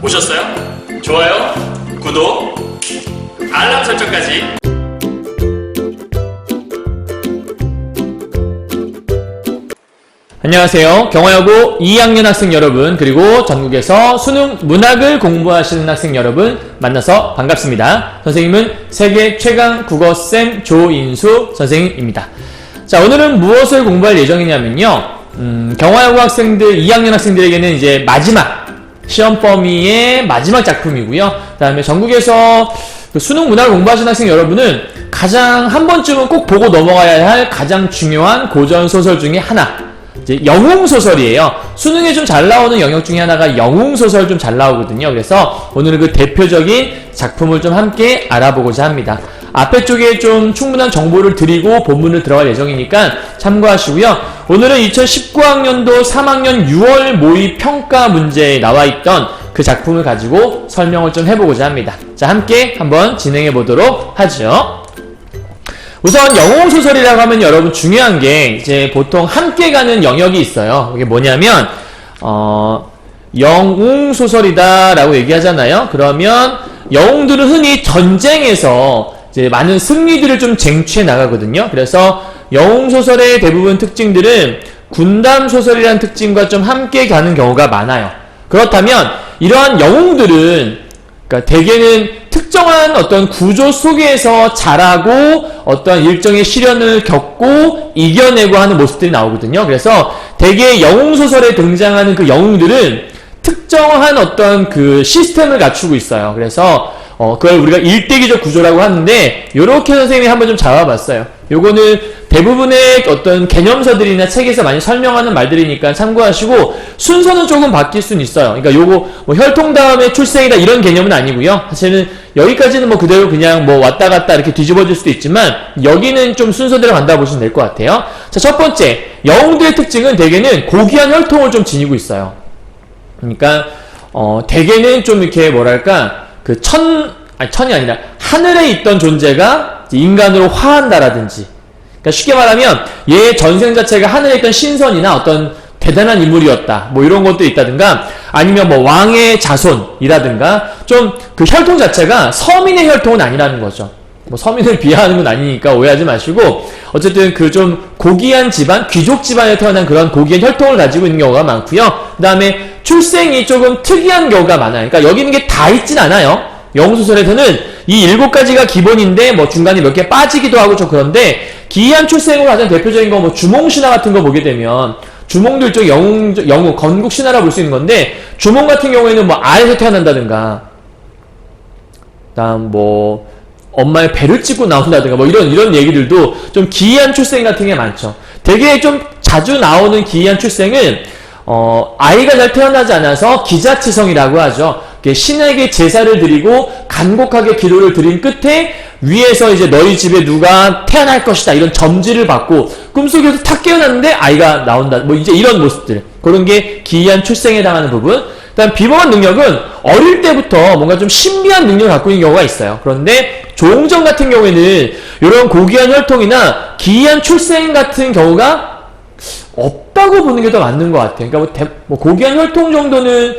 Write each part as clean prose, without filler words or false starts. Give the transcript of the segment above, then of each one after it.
보셨어요? 좋아요, 구독, 알람 설정까지. 안녕하세요. 경화여고 2학년 학생 여러분, 그리고 전국에서 수능 문학을 공부하시는 학생 여러분 만나서 반갑습니다. 선생님은 세계 최강 국어쌤 조인수 선생님입니다. 자, 오늘은 무엇을 공부할 예정이냐면요. 경화여고 학생들, 2학년 학생들에게는 이제 마지막 시험 범위의 마지막 작품이고요. 그 다음에 전국에서 수능 문학을 공부하시는 학생 여러분은 가장 한 번쯤은 꼭 보고 넘어가야 할 가장 중요한 고전소설 중에 하나, 이제 영웅소설이에요. 수능에 좀 잘 나오는 영역 중에 하나가 영웅소설 좀 잘 나오거든요. 그래서 오늘은 그 대표적인 작품을 좀 함께 알아보고자 합니다. 앞에 쪽에 좀 충분한 정보를 드리고 본문을 들어갈 예정이니까 참고하시고요. 오늘은 2019학년도 3학년 6월 모의 평가 문제에 나와있던 그 작품을 가지고 설명을 좀 해보고자 합니다. 자, 함께 한번 진행해 보도록 하죠. 우선 영웅소설이라고 하면 여러분 중요한 게 이제 보통 함께 가는 영역이 있어요. 이게 뭐냐면 영웅소설이다 라고 얘기하잖아요. 그러면 영웅들은 흔히 전쟁에서 이제 많은 승리들을 좀 쟁취해 나가거든요. 그래서 영웅소설의 대부분 특징들은 군담소설이라는 특징과 좀 함께 가는 경우가 많아요. 그렇다면 이러한 영웅들은 그러니까 대개는 특정한 어떤 구조 속에서 자라고 어떤 일정의 시련을 겪고 이겨내고 하는 모습들이 나오거든요. 그래서 대개 영웅소설에 등장하는 그 영웅들은 특정한 어떤 그 시스템을 갖추고 있어요. 그래서 그걸 우리가 일대기적 구조라고 하는데, 요렇게 선생님이 한번 좀 잡아봤어요. 요거는 대부분의 어떤 개념서들이나 책에서 많이 설명하는 말들이니까 참고하시고, 순서는 조금 바뀔 수는 있어요. 그러니까 요거 뭐 혈통 다음에 출생이다 이런 개념은 아니고요. 사실은 여기까지는 뭐 그대로 그냥 뭐 왔다 갔다 이렇게 뒤집어질 수도 있지만, 여기는 좀 순서대로 간다 보시면 될 것 같아요. 자, 첫 번째, 영웅들의 특징은 대개는 고귀한 혈통을 좀 지니고 있어요. 그러니까 대개는 좀 이렇게 뭐랄까, 천이 아니라 하늘에 있던 존재가 인간으로 화한다라든지, 그러니까 쉽게 말하면 얘의 전생 자체가 하늘에 있던 신선이나 어떤 대단한 인물이었다, 뭐 이런 것도 있다든가, 아니면 뭐 왕의 자손이라든가, 좀 그 혈통 자체가 서민의 혈통은 아니라는 거죠. 뭐 서민을 비하하는 건 아니니까 오해하지 마시고, 어쨌든 그 좀 고귀한 집안, 귀족 집안에 태어난 그런 고귀한 혈통을 가지고 있는 경우가 많고요. 그 다음에 출생이 조금 특이한 경우가 많아요. 그러니까 여기 있는 게 다 있진 않아요. 영웅소설에서는 이 7가지가 기본인데 뭐 중간에 몇 개 빠지기도 하고 좀 그런데, 기이한 출생으로 가장 대표적인 거 뭐 주몽신화 같은 거 보게 되면 주몽도 일종 영웅 건국신화라 볼 수 있는 건데, 주몽 같은 경우에는 뭐 알에서 태어난다든가, 그다음 뭐 엄마의 배를 찢고 나온다든가 뭐 이런 얘기들도 좀 기이한 출생 같은 게 많죠. 되게 좀 자주 나오는 기이한 출생은 아이가 잘 태어나지 않아서 기자치성이라고 하죠. 신에게 제사를 드리고 간곡하게 기도를 드린 끝에 위에서 이제 너희 집에 누가 태어날 것이다 이런 점지를 받고 꿈속에서 탁 깨어났는데 아이가 나온다, 뭐 이제 이런 모습들, 그런 게 기이한 출생에 해당하는 부분. 그다음 비범한 능력은 어릴 때부터 뭔가 좀 신비한 능력을 갖고 있는 경우가 있어요. 그런데 조홍정 같은 경우에는 이런 고귀한 혈통이나 기이한 출생 같은 경우가 없다고 보는 게 더 맞는 것 같아요. 그러니까 뭐 고귀한 혈통 정도는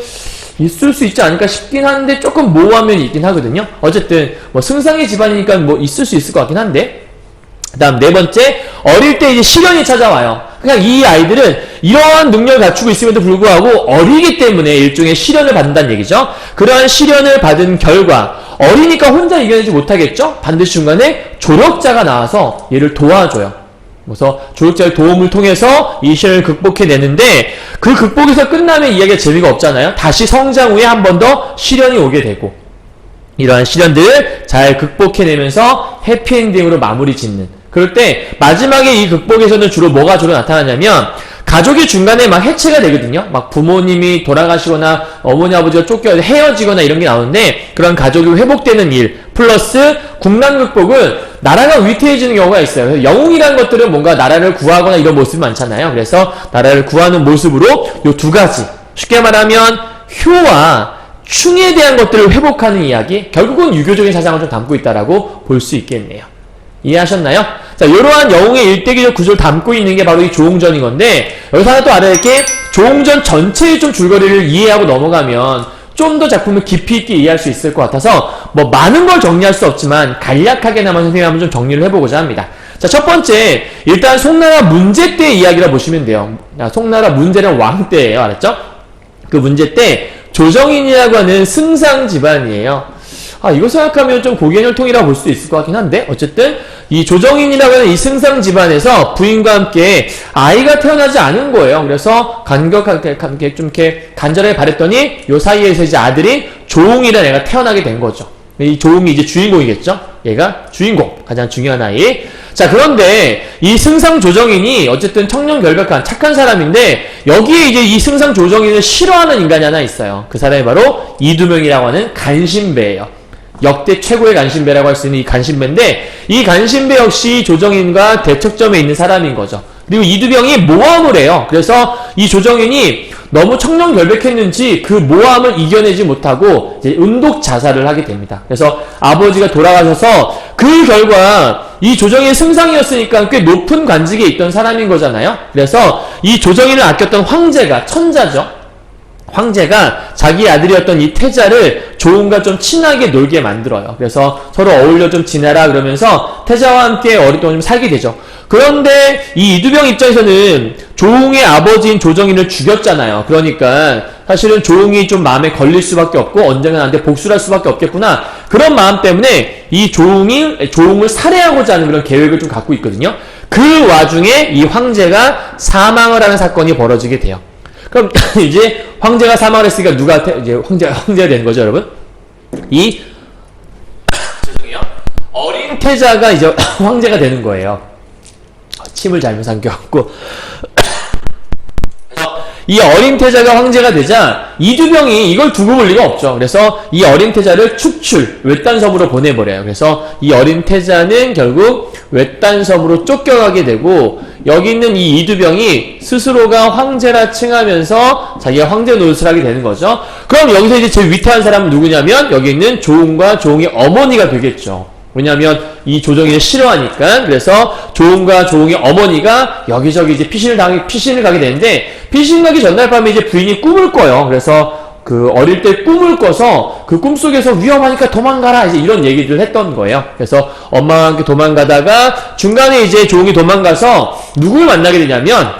있을 수 있지 않을까 싶긴 한데, 조금 모호한 면이 있긴 하거든요. 어쨌든 뭐 승상의 집안이니까 뭐 있을 수 있을 것 같긴 한데, 그 다음 네 번째, 어릴 때 이제 시련이 찾아와요. 그냥 이 아이들은 이러한 능력을 갖추고 있음에도 불구하고 어리기 때문에 일종의 시련을 받는다는 얘기죠. 그러한 시련을 받은 결과 어리니까 혼자 이겨내지 못하겠죠. 반드시 중간에 조력자가 나와서 얘를 도와줘요. 그래서 조력자의 도움을 통해서 이 시련을 극복해내는데, 그 극복에서 끝나면 이야기가 재미가 없잖아요. 다시 성장 후에 한 번 더 시련이 오게 되고, 이러한 시련들을 잘 극복해내면서 해피엔딩으로 마무리 짓는, 그럴 때 마지막에 이 극복에서는 주로 뭐가 주로 나타나냐면, 가족이 중간에 막 해체가 되거든요. 막 부모님이 돌아가시거나 어머니 아버지가 헤어지거나 이런 게 나오는데, 그런 가족이 회복되는 일 플러스 국난 극복은 나라가 위태해지는 경우가 있어요. 그래서 영웅이라는 것들은 뭔가 나라를 구하거나 이런 모습이 많잖아요. 그래서 나라를 구하는 모습으로 요 두 가지, 쉽게 말하면 효와 충에 대한 것들을 회복하는 이야기, 결국은 유교적인 사상을 좀 담고 있다라고 볼 수 있겠네요. 이해하셨나요? 자, 이러한 영웅의 일대기적 구조를 담고 있는 게 바로 이 조홍전인 건데, 여기서 하나 또 알아야 할 게, 조홍전 전체의 좀 줄거리를 이해하고 넘어가면 좀 더 작품을 깊이 있게 이해할 수 있을 것 같아서 뭐 많은 걸 정리할 수 없지만 간략하게나마 선생님이 한번 좀 정리를 해보고자 합니다. 자, 첫 번째, 일단 송나라 문제 때 이야기라 보시면 돼요. 송나라 문제는 왕 때예요. 알았죠? 그 문제 때 조정인이라고 하는 승상 집안이에요. 이거 생각하면 좀 고개혈통이라고 볼 수도 있을 것 같긴 한데, 어쨌든 이 조정인이라고 하는 이 승상 집안에서 부인과 함께 아이가 태어나지 않은 거예요. 그래서 간격하게 좀 이렇게 간절하게 바랬더니 요 사이에서 이제 아들이 조웅이라는 애가 태어나게 된 거죠. 이 조웅이 이제 주인공이겠죠? 얘가 주인공, 가장 중요한 아이. 자, 그런데 이 승상 조정인이 어쨌든 청렴결백한 착한 사람인데, 여기에 이제 이 승상 조정인을 싫어하는 인간이 하나 있어요. 그 사람이 바로 이두명이라고 하는 간신배예요. 역대 최고의 간신배라고 할 수 있는 이 간신배인데, 이 간신배 역시 조정인과 대척점에 있는 사람인 거죠. 그리고 이두병이 모함을 해요. 그래서 이 조정인이 너무 청렴결백했는지 그 모함을 이겨내지 못하고 이제 은독 자살을 하게 됩니다. 그래서 아버지가 돌아가셔서 그 결과 이 조정인이 승상이었으니까 꽤 높은 관직에 있던 사람인 거잖아요. 그래서 이 조정인을 아꼈던 황제가, 천자죠. 황제가 자기 아들이었던 이 태자를 조웅과 좀 친하게 놀게 만들어요. 그래서 서로 어울려 좀 지내라 그러면서 태자와 함께 오랫동안 좀 살게 되죠. 그런데 이 이두병 입장에서는 조웅의 아버지인 조정인을 죽였잖아요. 그러니까 사실은 조웅이 좀 마음에 걸릴 수밖에 없고 언젠가 나한테 복수를 할 수밖에 없겠구나. 그런 마음 때문에 이 조웅을 살해하고자 하는 그런 계획을 좀 갖고 있거든요. 그 와중에 이 황제가 사망을 하는 사건이 벌어지게 돼요. 그럼 이제 황제가 사망을 했으니까 누가 이제 황제가 되는 거죠, 여러분? 죄송해요. 어린 태자가 이제 황제가 되는 거예요. 침을 잘못 삼켜갖고. 이 어린 태자가 황제가 되자 이두병이 이걸 두고 볼 리가 없죠. 그래서 이 어린 태자를 외딴섬으로 보내버려요. 그래서 이 어린 태자는 결국 외딴섬으로 쫓겨가게 되고, 여기 있는 이 이두병이 스스로가 황제라 칭하면서 자기가 황제 노릇을 하게 되는 거죠. 그럼 여기서 이제 제일 위태한 사람은 누구냐면 여기 있는 조웅과 조웅의 어머니가 되겠죠. 왜냐하면 이 조정인을 싫어하니까. 그래서 조웅과 조웅의 어머니가 여기저기 이제 피신을 가게 되는데, 피신 가기 전날 밤에 이제 부인이 꿈을 꿔요. 그래서 그 어릴 때 꿈을 꿔서 그 꿈속에서 위험하니까 도망가라, 이제 이런 얘기를 했던 거예요. 그래서 엄마와 함께 도망가다가 중간에 이제 조웅이 도망가서 누굴 만나게 되냐면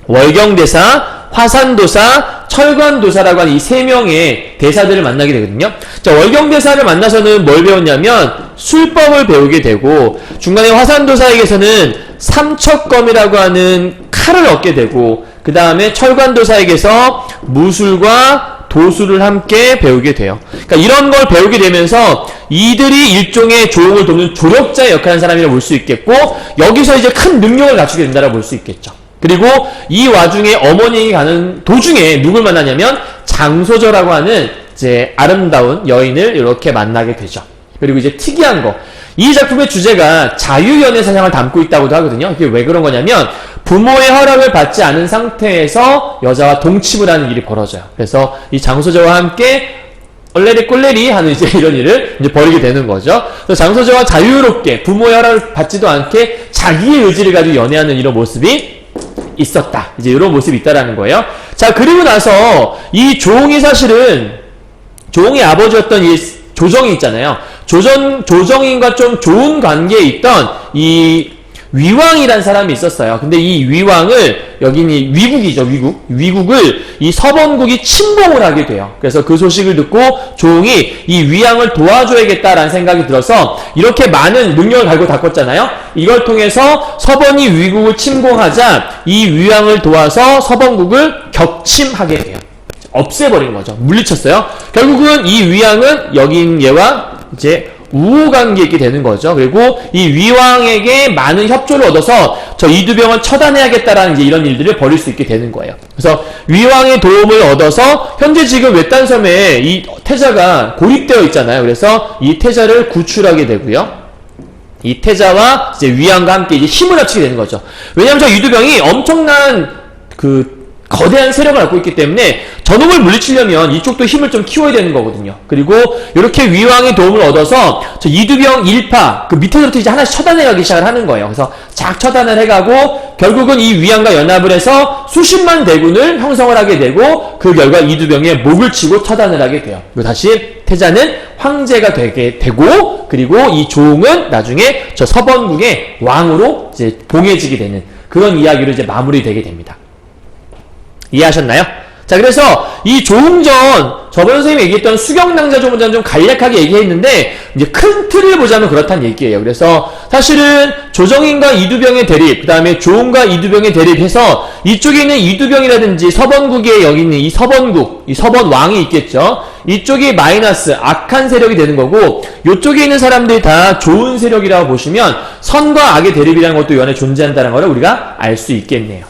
월경대사, 화산도사, 철관도사라고 하는 이 세 명의 대사들을 만나게 되거든요. 자, 월경대사를 만나서는 뭘 배웠냐면 술법을 배우게 되고, 중간에 화산도사에게서는 삼척검이라고 하는 칼을 얻게 되고, 그 다음에 철관도사에게서 무술과 도수를 함께 배우게 돼요. 그러니까 이런 걸 배우게 되면서 이들이 일종의 조웅을 돕는 조력자의 역할을 하는 사람이라고 볼 수 있겠고, 여기서 이제 큰 능력을 갖추게 된다라고 볼 수 있겠죠. 그리고 이 와중에 어머니에게 가는 도중에 누굴 만나냐면 장소저라고 하는 이제 아름다운 여인을 이렇게 만나게 되죠. 그리고 이제 특이한 거, 이 작품의 주제가 자유연애 사상을 담고 있다고도 하거든요. 이게 왜 그런 거냐면 부모의 허락을 받지 않은 상태에서 여자와 동침을 하는 일이 벌어져요. 그래서 이 장소저와 함께 얼레리 꼴레리 하는 이제 이런 일을 이제 벌이게 되는 거죠. 그래서 장소저와 자유롭게 부모의 허락을 받지도 않게 자기의 의지를 가지고 연애하는 이런 모습이 있었다. 이제 이런 모습이 있다라는 거예요. 자, 그리고 나서 이 조웅이 사실은 조웅의 아버지였던 이 조정이 있잖아요. 조정인과 좀 좋은 관계에 있던 이 위왕이란 사람이 있었어요. 근데 이 위왕을, 여기는 위국이죠, 위국을 이 서번국이 침공을 하게 돼요. 그래서 그 소식을 듣고 조웅이 이 위왕을 도와줘야겠다라는 생각이 들어서 이렇게 많은 능력을 가지고 닦았잖아요. 이걸 통해서 서번이 위국을 침공하자 이 위왕을 도와서 서번국을 격침하게 돼요. 없애버린 거죠. 물리쳤어요. 결국은 이 위왕은 여긴 얘와 이제 우호관계에 있게 되는 거죠. 그리고 이 위왕에게 많은 협조를 얻어서 저 이두병을 처단해야겠다라는 이제 이런 일들을 벌일 수 있게 되는 거예요. 그래서 위왕의 도움을 얻어서 현재 지금 외딴섬에 이 태자가 고립되어 있잖아요. 그래서 이 태자를 구출하게 되고요. 이 태자와 이제 위왕과 함께 이제 힘을 합치게 되는 거죠. 왜냐하면 저 이두병이 엄청난 그 거대한 세력을 갖고 있기 때문에 저놈을 물리치려면 이쪽도 힘을 좀 키워야 되는 거거든요. 그리고 이렇게 위왕의 도움을 얻어서 저 이두병 일파 그 밑에서부터 이제 하나씩 처단해가기 시작을 하는 거예요. 그래서 쫙 처단을 해가고 결국은 이 위왕과 연합을 해서 수십만 대군을 형성을 하게 되고 그 결과 이두병의 목을 치고 처단을 하게 돼요. 그리고 다시 태자는 황제가 되게 되고 그리고 이 조웅은 나중에 저 서번국의 왕으로 이제 봉해지게 되는 그런 이야기로 이제 마무리되게 됩니다. 이해하셨나요? 자, 그래서 이 조웅전, 저번 선생님이 얘기했던 수경낭자 조문전 좀 간략하게 얘기했는데, 이제 큰 틀을 보자면 그렇다는 얘기예요. 그래서 사실은 조정인과 이두병의 대립, 그 다음에 조웅과 이두병의 대립해서 이쪽에 있는 이두병이라든지 서번국에 여기 있는 이 서번국, 이 서번왕이 있겠죠. 이쪽이 마이너스, 악한 세력이 되는 거고, 이쪽에 있는 사람들이 다 좋은 세력이라고 보시면 선과 악의 대립이라는 것도 이 안에 존재한다는 걸 우리가 알 수 있겠네요.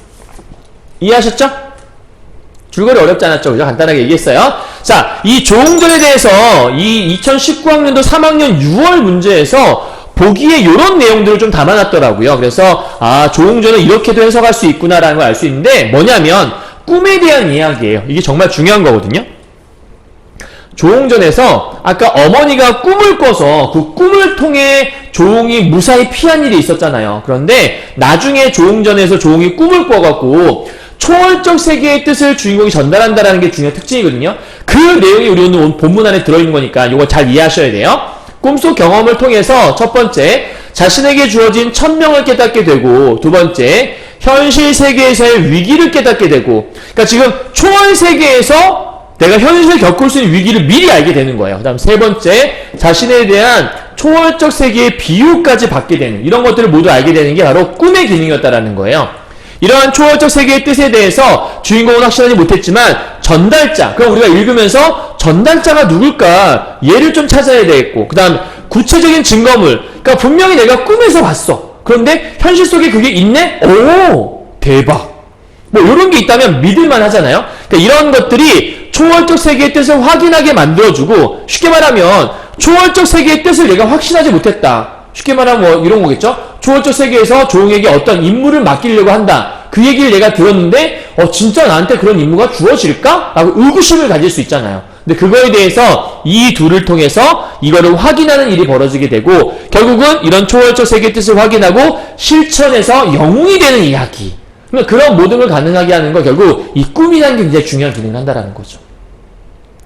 이해하셨죠? 줄거리 어렵지 않았죠? 그죠? 간단하게 얘기했어요. 자, 이 조웅전에 대해서 이 2019학년도 3학년 6월 문제에서 보기에 이런 내용들을 좀 담아놨더라고요. 그래서 조웅전은 이렇게도 해석할 수 있구나라는 걸 알 수 있는데 뭐냐면 꿈에 대한 이야기예요. 이게 정말 중요한 거거든요. 조웅전에서 아까 어머니가 꿈을 꿔서 그 꿈을 통해 조웅이 무사히 피한 일이 있었잖아요. 그런데 나중에 조웅전에서 조웅이 꿈을 꿔갖고 초월적 세계의 뜻을 주인공이 전달한다는 게 중요한 특징이거든요. 그 내용이 우리 오늘 본문 안에 들어있는 거니까 이거 잘 이해하셔야 돼요. 꿈속 경험을 통해서 첫 번째, 자신에게 주어진 천명을 깨닫게 되고 두 번째, 현실 세계에서의 위기를 깨닫게 되고 그러니까 지금 초월 세계에서 내가 현실에 겪을 수 있는 위기를 미리 알게 되는 거예요. 그 다음 세 번째, 자신에 대한 초월적 세계의 비유까지 받게 되는 이런 것들을 모두 알게 되는 게 바로 꿈의 기능이었다라는 거예요. 이러한 초월적 세계의 뜻에 대해서 주인공은 확신하지 못했지만 전달자, 그럼 우리가 읽으면서 전달자가 누굴까 얘를 좀 찾아야 되겠고 그 다음 구체적인 증거물, 그러니까 분명히 내가 꿈에서 봤어. 그런데 현실 속에 그게 있네? 오, 대박. 뭐 이런 게 있다면 믿을만 하잖아요. 그러니까 이런 것들이 초월적 세계의 뜻을 확인하게 만들어주고 쉽게 말하면 초월적 세계의 뜻을 내가 확신하지 못했다. 쉽게 말하면 뭐 이런 거겠죠? 초월적 세계에서 조웅에게 어떤 임무를 맡기려고 한다. 그 얘기를 내가 들었는데 진짜 나한테 그런 임무가 주어질까? 라고 의구심을 가질 수 있잖아요. 근데 그거에 대해서 이 둘을 통해서 이거를 확인하는 일이 벌어지게 되고 결국은 이런 초월적 세계의 뜻을 확인하고 실천해서 영웅이 되는 이야기. 그러니까 그런 모든 걸 가능하게 하는 거 결국 이 꿈이라는 게 굉장히 중요한 기능을 한다는 거죠.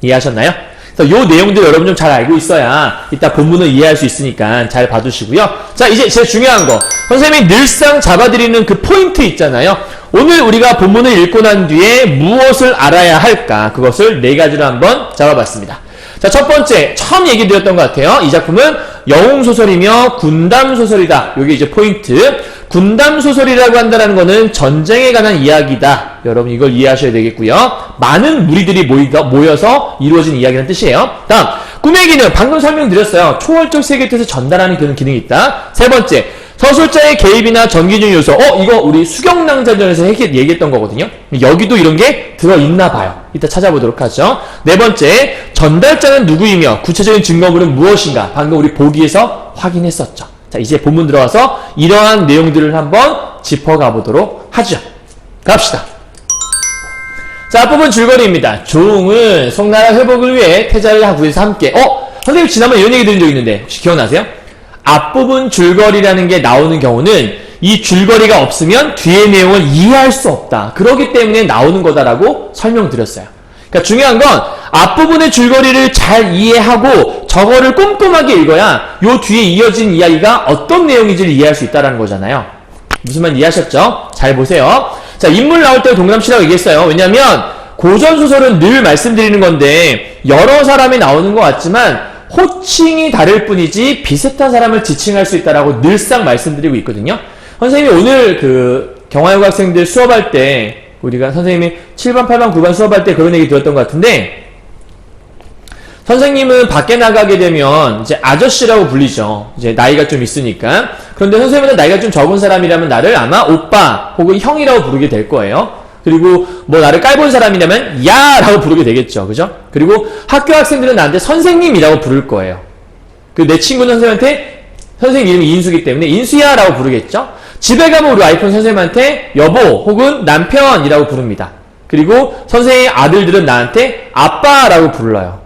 이해하셨나요? 그래서 요 내용들 여러분 좀 잘 알고 있어야 이따 본문을 이해할 수 있으니까 잘 봐두시고요. 자, 이제 제일 중요한 거. 선생님이 늘상 잡아드리는 그 포인트 있잖아요. 오늘 우리가 본문을 읽고 난 뒤에 무엇을 알아야 할까? 그것을 네 가지로 한번 잡아봤습니다. 자, 첫 번째, 처음 얘기 드렸던 것 같아요. 이 작품은 영웅소설이며 군담소설이다. 요게 이제 포인트. 군담소설이라고 한다는 거는 전쟁에 관한 이야기다. 여러분 이걸 이해하셔야 되겠고요. 많은 무리들이 모여서 이루어진 이야기라는 뜻이에요. 다음, 꿈의 기능. 방금 설명드렸어요. 초월적 세계의 뜻을 전달하는 그런 기능이 있다. 세 번째, 서술자의 개입이나 전기적 요소. 이거 우리 수경낭자전에서 얘기했던 거거든요. 여기도 이런 게 들어있나 봐요. 이따 찾아보도록 하죠. 네 번째, 전달자는 누구이며 구체적인 증거물은 무엇인가. 방금 우리 보기에서 확인했었죠. 자, 이제 본문 들어와서 이러한 내용들을 한번 짚어가 보도록 하죠. 갑시다. 자, 앞부분 줄거리입니다. 조웅은 송나라 회복을 위해 태자를 구해서 함께. 선생님 지난번에 이런 얘기 드린 적 있는데 혹시 기억나세요? 앞부분 줄거리라는 게 나오는 경우는 이 줄거리가 없으면 뒤의 내용을 이해할 수 없다. 그렇기 때문에 나오는 거다라고 설명드렸어요. 그러니까 중요한 건 앞부분의 줄거리를 잘 이해하고 저거를 꼼꼼하게 읽어야 요 뒤에 이어진 이야기가 어떤 내용인지를 이해할 수 있다는 거잖아요. 무슨 말 이해하셨죠? 잘 보세요. 자, 인물 나올 때 동그라미치라고 얘기했어요. 왜냐면 고전소설은 늘 말씀드리는 건데 여러 사람이 나오는 것 같지만 호칭이 다를 뿐이지 비슷한 사람을 지칭할 수 있다라고 늘상 말씀드리고 있거든요. 선생님이 오늘 그 경화여고 학생들 수업할 때 우리가 선생님이 7반, 8반, 9반 수업할 때 그런 얘기 들었던 것 같은데 선생님은 밖에 나가게 되면 이제 아저씨라고 불리죠. 이제 나이가 좀 있으니까. 그런데 선생님은 나이가 좀 적은 사람이라면 나를 아마 오빠 혹은 형이라고 부르게 될 거예요. 그리고 뭐 나를 깔본 사람이라면 야라고 부르게 되겠죠. 그죠? 그리고 학교 학생들은 나한테 선생님이라고 부를 거예요. 그 내 친구는 선생님한테 선생님 이름이 인수기 때문에 인수야라고 부르겠죠. 집에 가면 우리 와이프는 선생님한테 여보 혹은 남편이라고 부릅니다. 그리고 선생님의 아들들은 나한테 아빠라고 불러요.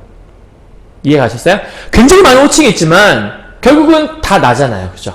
이해 가셨어요? 굉장히 많은 호칭이 있지만 결국은 다 나잖아요. 그죠?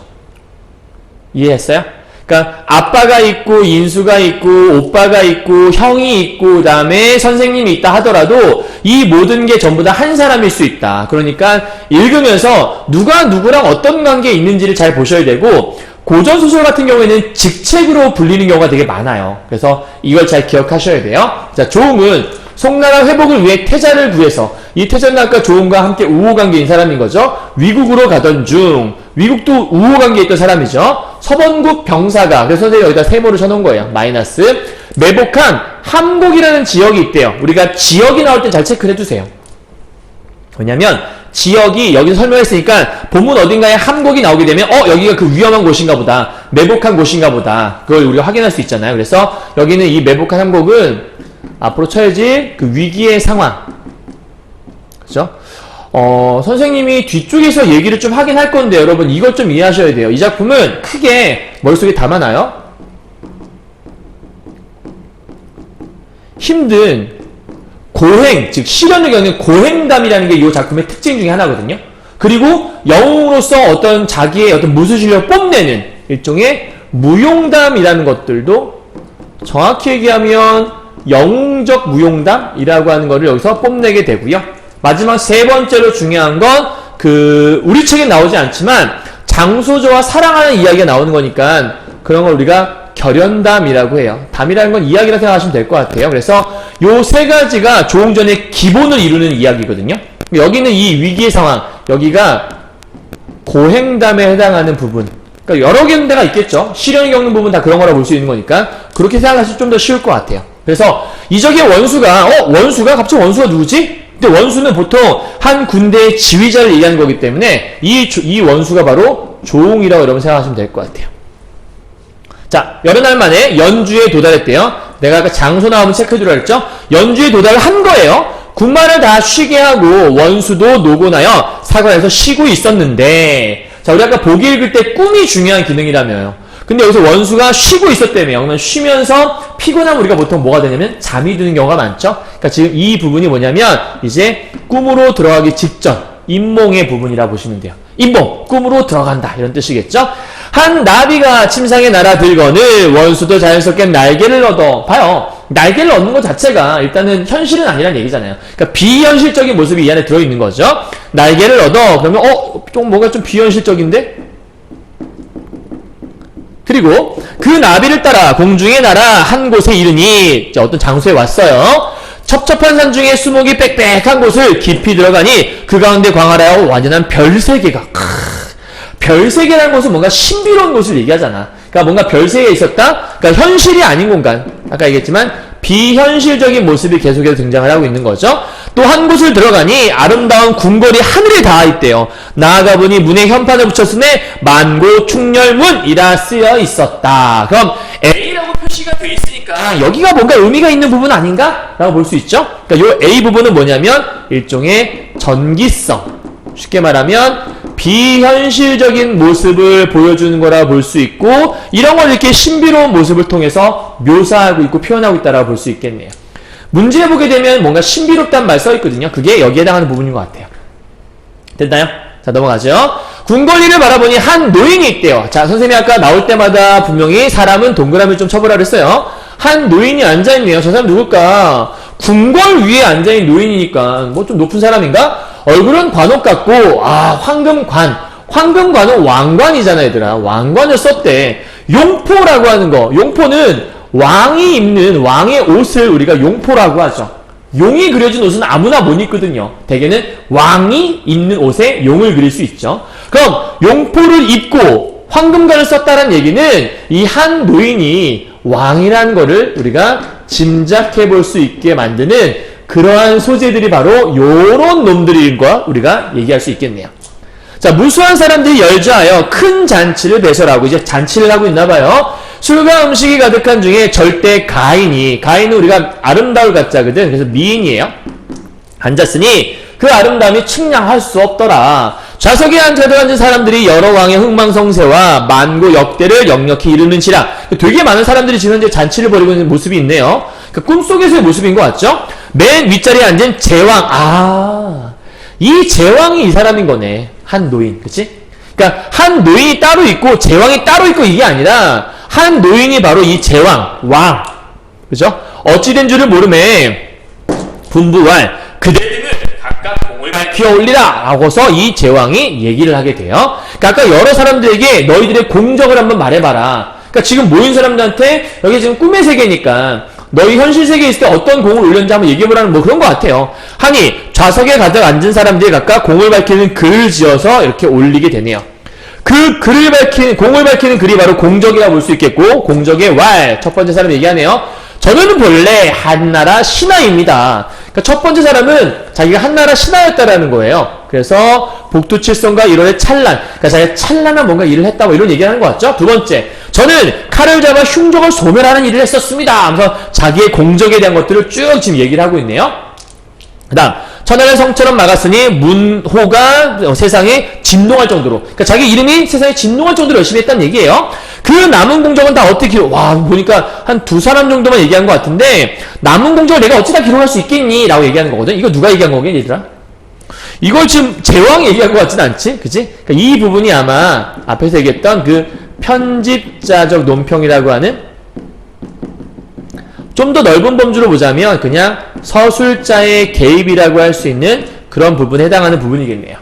이해했어요? 그러니까 아빠가 있고 인수가 있고 오빠가 있고 형이 있고 그다음에 선생님이 있다 하더라도 이 모든 게 전부 다 한 사람일 수 있다. 그러니까 읽으면서 누가 누구랑 어떤 관계에 있는지를 잘 보셔야 되고 고전소설 같은 경우에는 직책으로 불리는 경우가 되게 많아요. 그래서 이걸 잘 기억하셔야 돼요. 자, 조응은 송나라 회복을 위해 태자를 구해서 이 태자는 아까 조응과 함께 우호관계인 사람인 거죠. 위국으로 가던 중 위국도 우호관계에 있던 사람이죠. 서번국 병사가 그래서 선생님이 여기다 세모를 쳐놓은 거예요. 마이너스 매복한 함곡이라는 지역이 있대요. 우리가 지역이 나올 때 잘 체크를 해주세요. 왜냐면 지역이 여기서 설명했으니까 본문 어딘가에 함곡이 나오게 되면 여기가 그 위험한 곳인가 보다. 매복한 곳인가 보다. 그걸 우리가 확인할 수 있잖아요. 그래서 여기는 이 매복한 함곡은 앞으로 쳐야지 그 위기의 상황. 그죠? 선생님이 뒤쪽에서 얘기를 좀 하긴 할 건데 여러분 이것 좀 이해하셔야 돼요. 이 작품은 크게 머릿속에 담아놔요. 힘든 고행, 즉 시련을 겪는 고행담이라는 게 이 작품의 특징 중에 하나거든요. 그리고 영웅으로서 어떤 자기의 어떤 무술실력을 뽐내는 일종의 무용담이라는 것들도 정확히 얘기하면 영웅적 무용담이라고 하는 것을 여기서 뽐내게 되고요. 마지막 세 번째로 중요한 건 우리 책에 나오지 않지만 장소저와 사랑하는 이야기가 나오는 거니까 그런 걸 우리가 결연담이라고 해요. 담이라는 건 이야기라 생각하시면 될 것 같아요. 그래서 요 세 가지가 조응전의 기본을 이루는 이야기거든요. 여기는 이 위기의 상황, 여기가 고행담에 해당하는 부분. 그러니까 여러 개는 데가 있겠죠. 시련을 겪는 부분 다 그런 거라 볼 수 있는 거니까 그렇게 생각하시면 좀 더 쉬울 것 같아요. 그래서 이적의 원수가 갑자기 원수가 누구지? 근데 원수는 보통 한 군대의 지휘자를 얘기하는 거기 때문에 이 원수가 바로 조응이라고 여러분 생각하시면 될 것 같아요. 자, 여러 날 만에 연주에 도달했대요. 내가 아까 장소 나오면 체크해두라 했죠? 연주에 도달을 한 거예요. 군마를 다 쉬게 하고 원수도 노곤하여 사관에서 쉬고 있었는데 자, 우리 아까 보기 읽을 때 꿈이 중요한 기능이라며요. 근데 여기서 원수가 쉬고 있었다며요. 그러면 쉬면서 피곤하면 우리가 보통 뭐가 되냐면 잠이 드는 경우가 많죠. 그러니까 지금 이 부분이 뭐냐면 이제 꿈으로 들어가기 직전 인몽의 부분이라 보시면 돼요. 인몽, 꿈으로 들어간다 이런 뜻이겠죠. 한 나비가 침상에 날아들거늘 원수도 자연스럽게 날개를 얻어. 봐요. 날개를 얻는 것 자체가 일단은 현실은 아니란 얘기잖아요. 그러니까 비현실적인 모습이 이 안에 들어있는 거죠. 날개를 얻어. 그러면 좀 뭔가 좀 비현실적인데? 그리고 그 나비를 따라 공중에 날아 한 곳에 이르니 어떤 장소에 왔어요. 첩첩한 산 중에 수목이 빽빽한 곳을 깊이 들어가니 그 가운데 광활하여 완전한 별세계가 별세계라는 것은 뭔가 신비로운 곳을 얘기하잖아. 그러니까 뭔가 별세계에 있었다? 그러니까 현실이 아닌 공간. 아까 얘기했지만 비현실적인 모습이 계속해서 등장을 하고 있는 거죠. 또 한 곳을 들어가니 아름다운 궁궐이 하늘에 닿아 있대요. 나아가 보니 문에 현판을 붙였으니 만고 충렬문이라 쓰여 있었다. 그럼 A라고 표시가 돼 있으니까 여기가 뭔가 의미가 있는 부분 아닌가? 라고 볼 수 있죠. 그러니까 이 A 부분은 뭐냐면 일종의 전기성. 쉽게 말하면 비현실적인 모습을 보여주는 거라 볼 수 있고 이런 걸 이렇게 신비로운 모습을 통해서 묘사하고 있고 표현하고 있다라고 볼 수 있겠네요. 문제에 보게 되면 뭔가 신비롭다는 말 써있거든요. 그게 여기에 해당하는 부분인 것 같아요. 됐나요? 자, 넘어가죠. 궁궐리를 바라보니 한 노인이 있대요. 자, 선생님이 아까 나올 때마다 분명히 사람은 동그라미 좀 쳐보라 그랬어요. 한 노인이 앉아있네요. 저 사람 누굴까? 궁궐 위에 앉아있는 노인이니까 뭐 좀 높은 사람인가? 얼굴은 관옥 같고 황금관. 황금관은 왕관이잖아 얘들아. 왕관을 썼대. 용포라고 하는 거. 용포는 왕이 입는 왕의 옷을 우리가 용포라고 하죠. 용이 그려진 옷은 아무나 못 입거든요. 대개는 왕이 입는 옷에 용을 그릴 수 있죠. 그럼 용포를 입고 황금관을 썼다는 얘기는 이 한 노인이 왕이라는 거를 우리가 짐작해 볼 수 있게 만드는 그러한 소재들이 바로 요런 놈들인 거 우리가 얘기할 수 있겠네요. 자, 무수한 사람들이 열좌하여 큰 잔치를 배설하고 이제 잔치를 하고 있나 봐요. 술과 음식이 가득한 중에 절대 가인은 우리가 아름다울 가짜거든. 그래서 미인이에요. 앉았으니 그 아름다움이 측량할 수 없더라. 좌석에 앉은 사람들이 여러 왕의 흥망성쇠와 만고 역대를 역력히 이루는지라. 되게 많은 사람들이 지금 현재 잔치를 벌이고 있는 모습이 있네요. 꿈속에서의 모습인 것 같죠? 맨 윗자리에 앉은 제왕. 이 제왕이 이 사람인 거네. 한 노인. 그치? 그러니까 한 노인이 따로 있고 제왕이 따로 있고 이게 아니라 한 노인이 바로 이 제왕, 왕. 그죠? 어찌된 줄을 모르매 분부할 그대 등을 각각 공을 밝혀 올리라 하고서 이 제왕이 얘기를 하게 돼요. 그러니까 아까 여러 사람들에게 너희들의 공적을 한번 말해봐라. 그러니까 지금 모인 사람들한테 여기 지금 꿈의 세계니까 너희 현실 세계에 있을 때 어떤 공을 올렸는지 한번 얘기해보라는 뭐 그런 것 같아요. 하니 좌석에 가득 앉은 사람들이 각각 공을 밝히는 글을 지어서 이렇게 올리게 되네요. 그 공을 밝히는 글이 바로 공적이라 볼 수 있겠고, 공적의 왈, 첫 번째 사람 얘기하네요. 저는 본래 한나라 신하입니다. 그러니까 첫 번째 사람은 자기가 한나라 신하였다라는 거예요. 그래서 복두칠성과 1월의 찬란, 그러니까 자기가 찬란한 뭔가 일을 했다, 뭐 이런 얘기를 하는 것 같죠? 두 번째, 저는 칼을 잡아 흉족을 소멸하는 일을 했었습니다 하면서 자기의 공적에 대한 것들을 쭉 지금 얘기를 하고 있네요. 그 다음, 천하를 성처럼 막았으니 문호가 세상에 진동할 정도로, 그러니까 자기 이름이 세상에 진동할 정도로 열심히 했다는 얘기예요. 그 남은 공적은 다 어떻게 보니까 한 두 사람 정도만 얘기한 것 같은데, 남은 공적을 내가 어찌 다 기록할 수 있겠니? 라고 얘기하는 거거든. 이거 누가 얘기한 거겠니, 얘들아? 이걸 지금 제왕이 얘기한 것 같진 않지? 그치? 그러니까 이 부분이 아마 앞에서 얘기했던 그 편집자적 논평이라고 하는, 좀 더 넓은 범주로 보자면 그냥 서술자의 개입이라고 할 수 있는 그런 부분에 해당하는 부분이겠네요.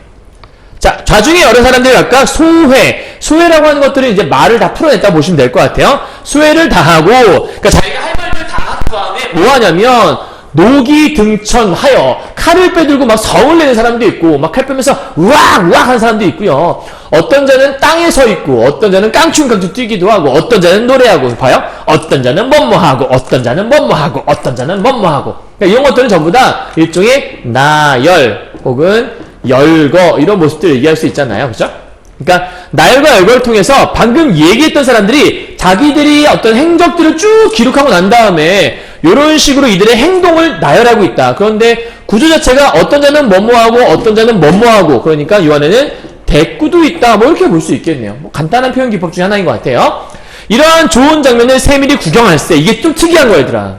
자, 좌중에 여러 사람들이 각각 소회라고 하는 것들은 이제 말을 다 풀어냈다 보시면 될 것 같아요. 소회를 다 하고, 그러니까 자기가 할 말들 다 한 다음에 뭐 하냐면 노기 등천하여 칼을 빼들고 막 성을 내는 사람도 있고, 막 칼 빼면서 우악 하는 사람도 있고요. 어떤 자는 땅에 서 있고, 어떤 자는 깡충깡충 뛰기도 하고, 어떤 자는 노래하고, 봐요? 어떤 자는 뭐뭐하고, 어떤 자는 뭐뭐하고, 어떤 자는 뭐뭐하고. 그러니까 이런 것들은 전부 다 일종의 나열 혹은 열거 이런 모습들을 얘기할 수 있잖아요. 그죠? 그러니까 나열과 열거를 통해서 방금 얘기했던 사람들이 자기들이 어떤 행적들을 쭉 기록하고 난 다음에 이런 식으로 이들의 행동을 나열하고 있다. 그런데 구조 자체가 어떤 자는 뭐뭐하고 어떤 자는 뭐뭐하고, 그러니까 이 안에는 대꾸도 있다, 뭐 이렇게 볼 수 있겠네요. 뭐 간단한 표현 기법 중에 하나인 것 같아요. 이러한 좋은 장면을 세밀히 구경할세. 이게 좀 특이한 거야, 얘들아.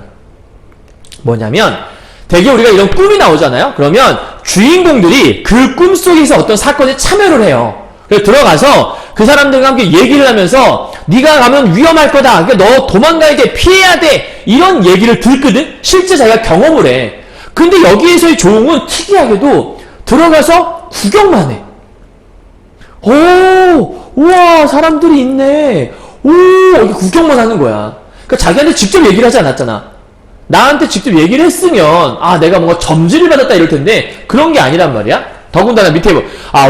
뭐냐면 되게 우리가 이런 꿈이 나오잖아요. 그러면 주인공들이 그 꿈 속에서 어떤 사건에 참여를 해요. 그래서 들어가서 그 사람들과 함께 얘기를 하면서 네가 가면 위험할 거다, 그러니까 너 도망가야 돼, 피해야 돼, 이런 얘기를 듣거든. 실제 자기가 경험을 해. 근데 여기에서의 조응은 특이하게도 들어가서 구경만 해. 오, 우와, 사람들이 있네. 오, 이렇게 구경만 하는 거야. 그러니까 자기한테 직접 얘기를 하지 않았잖아. 나한테 직접 얘기를 했으면 내가 뭔가 점지를 받았다 이럴 텐데 그런 게 아니란 말이야. 더군다나 밑에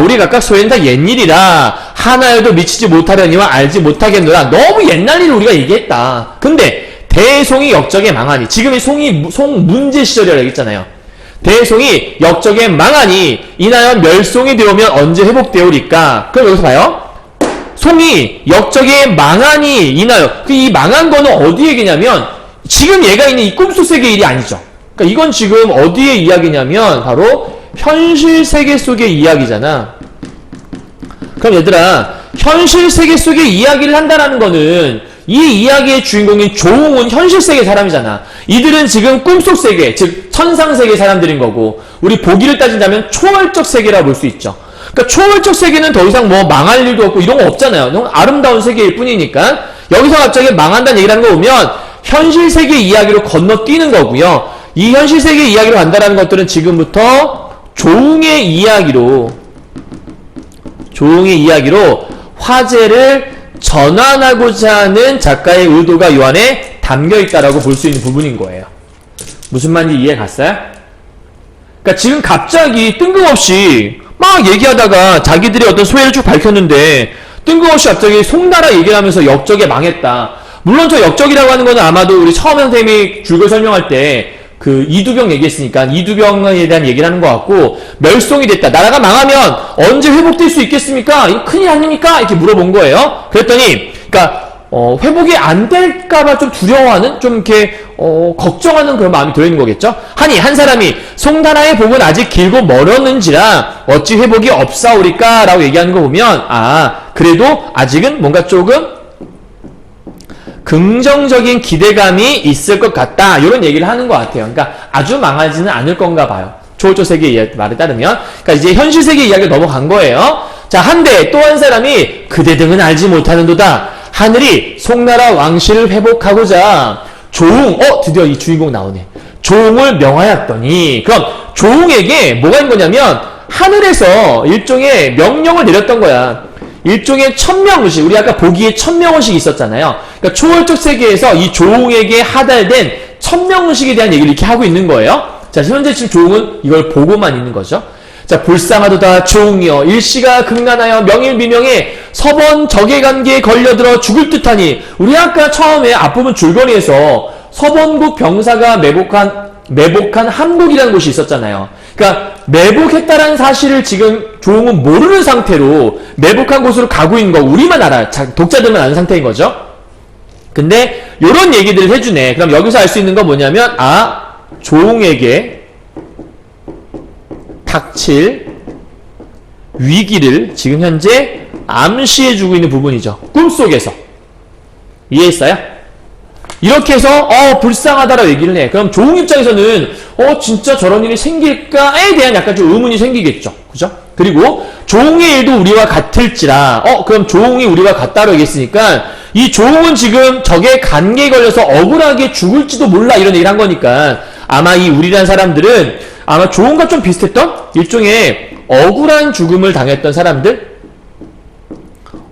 우리 각각 소에는 다 옛일이라 하나여도 미치지 못하려니와 알지 못하겠노라. 너무 옛날 일을 우리가 얘기했다. 근데 대송이 역적에 망하니, 지금 이 송문제 시절이라고 했잖아요. 대송이 역적에 망하니 이나여 멸송이 되오면 언제 회복되오리까. 그럼 여기서 봐요. 송이 역적에 망하니 이나여, 이 망한 거는 어디 얘기냐면 지금 얘가 있는 이 꿈속 세계 일이 아니죠. 그러니까 이건 지금 어디의 이야기냐면 바로 현실 세계 속의 이야기잖아. 그럼 얘들아, 현실 세계 속의 이야기를 한다라는 거는 이 이야기의 주인공인 조홍은 현실 세계 사람이잖아. 이들은 지금 꿈속 세계, 즉 천상 세계 사람들인 거고, 우리 보기를 따진다면 초월적 세계라 볼 수 있죠. 그러니까 초월적 세계는 더 이상 뭐 망할 일도 없고 이런 거 없잖아요. 너무 아름다운 세계일 뿐이니까. 여기서 갑자기 망한다는 얘기를 하는 거 보면 현실 세계 이야기로 건너뛰는 거고요. 이 현실 세계 이야기로 간다라는 것들은 지금부터 조웅의 이야기로 화제를 전환하고자 하는 작가의 의도가 이 안에 담겨있다라고 볼 수 있는 부분인 거예요. 무슨 말인지 이해 갔어요? 그러니까 지금 갑자기 뜬금없이 막 얘기하다가 자기들이 어떤 소회를 쭉 밝혔는데 뜬금없이 갑자기 송나라 얘기를 하면서 역적에 망했다. 물론 저 역적이라고 하는 거는 아마도 우리 처음에 선생님이 줄거 설명할 때 그 이두병 얘기했으니까 이두병에 대한 얘기를 하는 것 같고, 멸송이 됐다. 나라가 망하면 언제 회복될 수 있겠습니까? 이거 큰일 아닙니까? 이렇게 물어본 거예요. 그랬더니, 그러니까 회복이 안 될까봐 좀 두려워하는, 좀 이렇게 걱정하는 그런 마음이 들어있는 거겠죠? 하니 한 사람이 송나라의 복은 아직 길고 멀었는지라 어찌 회복이 없사오리까? 라고 얘기하는 거 보면 그래도 아직은 뭔가 조금 긍정적인 기대감이 있을 것 같다. 이런 얘기를 하는 것 같아요. 그러니까 아주 망하지는 않을 건가 봐요. 초월적 세계의 말에 따르면. 그러니까 이제 현실 세계 이야기가 넘어간 거예요. 자, 한데 또 한 사람이 그대 등은 알지 못하는도다. 하늘이 송나라 왕실을 회복하고자 조웅, 드디어 이 주인공 나오네. 조웅을 명하였더니, 그럼 조웅에게 뭐가 있는 거냐면 하늘에서 일종의 명령을 내렸던 거야. 일종의 천명의식, 우리 아까 보기에 천명의식이 있었잖아요. 그러니까 초월적 세계에서 이 조웅에게 하달된 천명의식에 대한 얘기를 이렇게 하고 있는 거예요. 자, 현재 지금 조웅은 이걸 보고만 있는 거죠. 자, 불쌍하도다 조웅이여 일시가 극난하여 명일비명에 서번 적의관계에 걸려들어 죽을 듯하니, 우리 아까 처음에 앞부분 줄거리에서 서번국 병사가 매복한 함국이라는 곳이 있었잖아요. 그러니까 매복했다라는 사실을 지금 조웅은 모르는 상태로 매복한 곳으로 가고 있는 거 우리만 알아요. 독자들만 아는 상태인 거죠. 근데 요런 얘기들을 해주네. 그럼 여기서 알 수 있는 건 뭐냐면 조웅에게 닥칠 위기를 지금 현재 암시해주고 있는 부분이죠. 꿈속에서. 이해했어요? 이렇게 해서 불쌍하다라고 얘기를 해. 그럼 조웅 입장에서는 진짜 저런 일이 생길까에 대한 약간 좀 의문이 생기겠죠. 그죠? 그리고 조웅의 일도 우리와 같을지라 그럼 조웅이 우리와 같다라고 얘기했으니까 이 조웅은 지금 적의 관계에 걸려서 억울하게 죽을지도 몰라 이런 얘기를 한 거니까 아마 이 우리란 사람들은 아마 조웅과 좀 비슷했던 일종의 억울한 죽음을 당했던 사람들,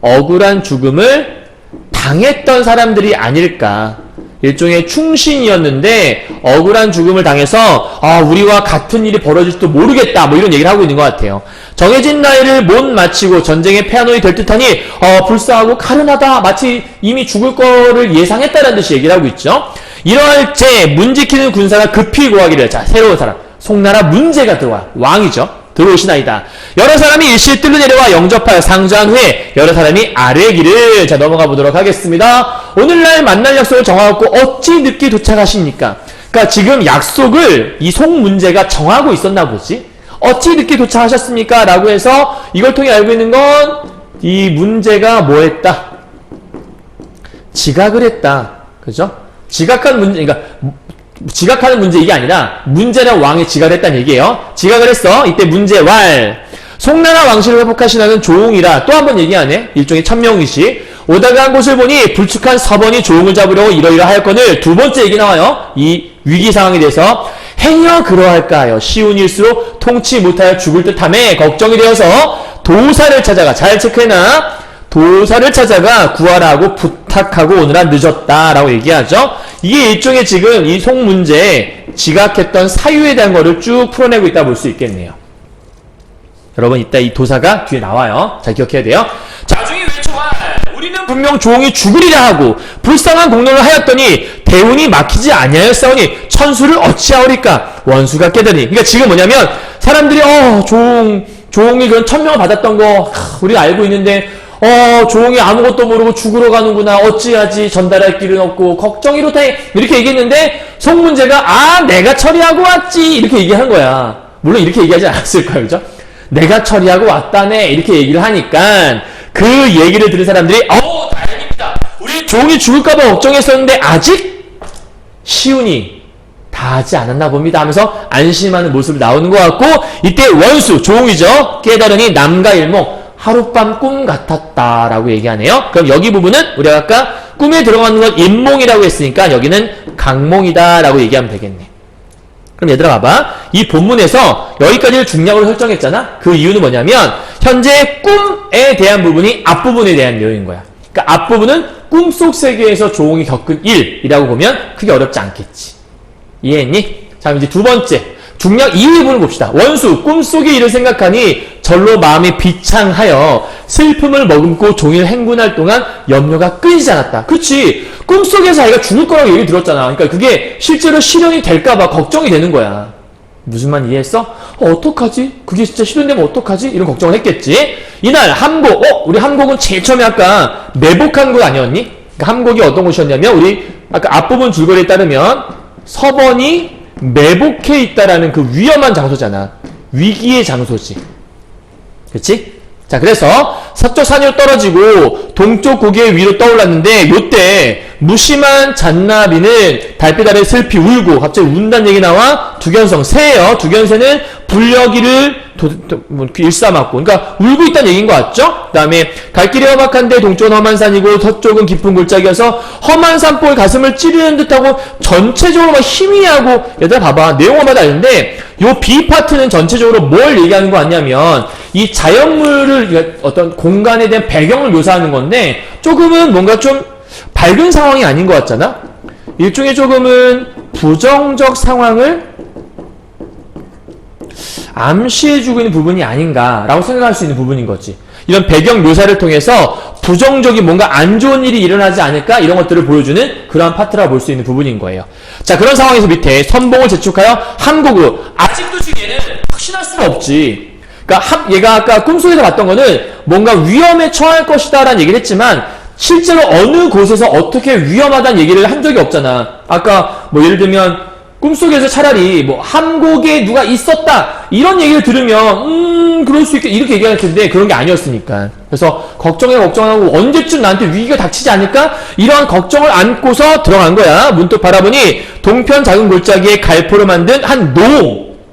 억울한 죽음을 당했던 사람들이 아닐까. 일종의 충신이었는데 억울한 죽음을 당해서 우리와 같은 일이 벌어질지도 모르겠다 뭐 이런 얘기를 하고 있는 것 같아요. 정해진 나이를 못 마치고 전쟁의 패한놈이 될 듯하니 불쌍하고 카른하다. 마치 이미 죽을 거를 예상했다는 듯이 얘기를 하고 있죠. 이러할 때 문지키는 군사가 급히 고하기를, 자, 새로운 사람 송나라 문제가 들어와. 왕이죠. 들어오시나이다. 여러 사람이 일시에 뜰로 내려와 영접하여 상주한 후에 여러 사람이 아래의 길을, 자, 넘어가 보도록 하겠습니다. 오늘날 만날 약속을 정하고 어찌 늦게 도착하십니까? 그러니까 지금 약속을 이 송문제가 정하고 있었나 보지. 어찌 늦게 도착하셨습니까? 라고 해서 이걸 통해 알고 있는 건 이 문제가 뭐 했다? 지각을 했다. 그죠? 지각한 문제, 그러니까 지각하는 문제 이게 아니라 문제랑 왕이 지각을 했다는 얘기예요. 지각을 했어. 이때 문제 왈. 송나라 왕실을 회복하시라는 조웅이라 또 한 번 얘기하네. 일종의 천명의식. 오다가 한 곳을 보니 불축한 서번이 조웅을 잡으려고 이러이러하였거늘. 두 번째 얘기 나와요. 이 위기 상황에 대해서 행여 그러할까요? 쉬운 일수로 통치 못하여 죽을 듯함에 걱정이 되어서 도사를 찾아가, 잘 체크해놔. 도사를 찾아가 구하라고 부탁하고 오느라 늦었다라고 얘기하죠. 이게 일종의 지금 이 송문제에 지각했던 사유에 대한 거를 쭉 풀어내고 있다 볼 수 있겠네요. 여러분 이따 이 도사가 뒤에 나와요. 잘 기억해야 돼요. 자중이 외쳐와 우리는 분명 조웅이 죽으리라 하고 불쌍한 공로를 하였더니 대운이 막히지 아니하였사오니 천수를 어찌하오리까? 원수가 깨더니. 그러니까 지금 뭐냐면 사람들이 조웅이 그런 천명을 받았던 거 우리가 알고 있는데 조웅이 아무것도 모르고 죽으러 가는구나. 어찌하지? 전달할 길은 없고 걱정이 이렇다. 이렇게 얘기했는데 송문제가 내가 처리하고 왔지. 이렇게 얘기한 거야. 물론 이렇게 얘기하지 않았을 거예요. 그죠? 내가 처리하고 왔다네. 이렇게 얘기를 하니까 그 얘기를 들은 사람들이 다행입니다. 우리 조웅이 죽을까봐 걱정했었는데 아직 시운이 다 하지 않았나 봅니다 하면서 안심하는 모습이 나오는 것 같고, 이때 원수 조웅이죠. 깨달으니 남과 일몽 하룻밤 꿈 같았다라고 얘기하네요. 그럼 여기 부분은 우리가 아까 꿈에 들어가는 건 인몽이라고 했으니까 여기는 강몽이다라고 얘기하면 되겠네. 그럼 얘들아 봐봐. 이 본문에서 여기까지를 중략으로 설정했잖아. 그 이유는 뭐냐면 현재 꿈에 대한 부분이 앞부분에 대한 내용인 거야. 그러니까 앞부분은 꿈속 세계에서 조웅이 겪은 일이라고 보면 크게 어렵지 않겠지. 이해했니? 자, 이제 두 번째 중략 2의 부분을 봅시다. 원수, 꿈속의 일을 생각하니 절로 마음이 비창하여 슬픔을 머금고 종일 행군할 동안 염려가 끊이지 않았다. 그치? 꿈속에서 자기가 죽을 거라고 얘기 들었잖아. 그러니까 그게 실제로 실현이 될까봐 걱정이 되는 거야. 무슨 말 이해했어? 어떡하지? 그게 진짜 실현되면 어떡하지? 이런 걱정을 했겠지? 이날 함곡, 우리 함곡은 제일 처음에 아까 매복한 곳 아니었니? 그러니까 함곡이 어떤 곳이었냐면 우리 아까 앞부분 줄거리에 따르면 서번이 매복해 있다라는 그 위험한 장소잖아. 위기의 장소지. 그치? 자, 그래서 서쪽 산으로 떨어지고 동쪽 고개 위로 떠올랐는데 요때 무심한 잔나비는 달빛 아래 슬피 울고 갑자기 운다는 얘기 나와. 두견성, 새예요. 두견새는 불려기를 일삼았고, 그러니까 울고 있다는 얘기인 것 같죠? 그 다음에 갈 길이 험악한데 동쪽은 험한 산이고 서쪽은 깊은 골짜기여서 험한 산볼 가슴을 찌르는 듯하고 전체적으로 막 희미하고. 얘들아 봐봐, 내용마다 다른데 요 B 파트는 전체적으로 뭘 얘기하는 거 같냐면 이 자연물을 어떤 공간에 대한 배경을 묘사하는 건데 조금은 뭔가 좀 밝은 상황이 아닌 것 같잖아? 일종의 조금은 부정적 상황을 암시해주고 있는 부분이 아닌가라고 생각할 수 있는 부분인 거지. 이런 배경 묘사를 통해서 부정적인 뭔가 안 좋은 일이 일어나지 않을까 이런 것들을 보여주는 그러한 파트라고 볼 수 있는 부분인 거예요. 자, 그런 상황에서 밑에 선봉을 재촉하여 함곡으로. 아직도 지금 얘는 확신할 수는 없지. 그러니까 얘가 아까 꿈속에서 봤던 거는 뭔가 위험에 처할 것이다 라는 얘기를 했지만 실제로 어느 곳에서 어떻게 위험하다는 얘기를 한 적이 없잖아. 아까 뭐 예를 들면 꿈속에서 차라리 뭐 함곡에 누가 있었다 이런 얘기를 들으면 그럴 수 있게 이렇게 얘기할 텐데 그런 게 아니었으니까. 그래서 걱정하고 언제쯤 나한테 위기가 닥치지 않을까 이러한 걱정을 안고서 들어간 거야. 문득 바라보니 동편 작은 골짜기에 갈포로 만든 한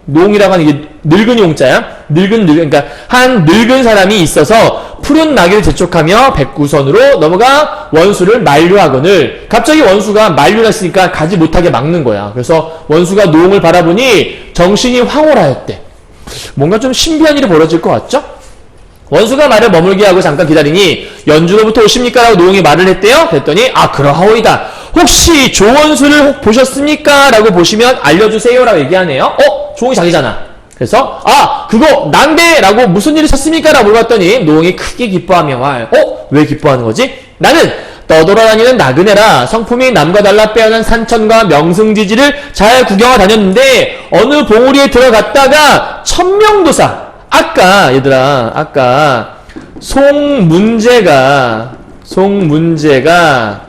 농이라고 하는 게 늙은 용자야. 그러니까 한 늙은 사람이 있어서 푸른 나귀를 재촉하며 백구선으로 넘어가 원수를 만류하거늘. 갑자기 원수가 만류를 했으니까 가지 못하게 막는 거야. 그래서 원수가 노옹을 바라보니 정신이 황홀하였대. 뭔가 좀 신비한 일이 벌어질 것 같죠? 원수가 말을 머물게 하고 잠깐 기다리니 연주로부터 오십니까? 라고 노옹이 말을 했대요. 그랬더니 그러하오이다. 혹시 조원수를 보셨습니까? 라고 보시면 알려주세요 라고 얘기하네요. 조옹이 자기잖아. 그래서 그거 난데 라고 무슨 일이 있었습니까? 라고 물어봤더니 노옹이 크게 기뻐하며 왜 기뻐하는 거지? 나는 떠돌아다니는 나그네라. 성품이 남과 달라 빼어난 산천과 명승지지를 잘 구경하 다녔는데 어느 봉우리에 들어갔다가 천명도사, 아까 송문제가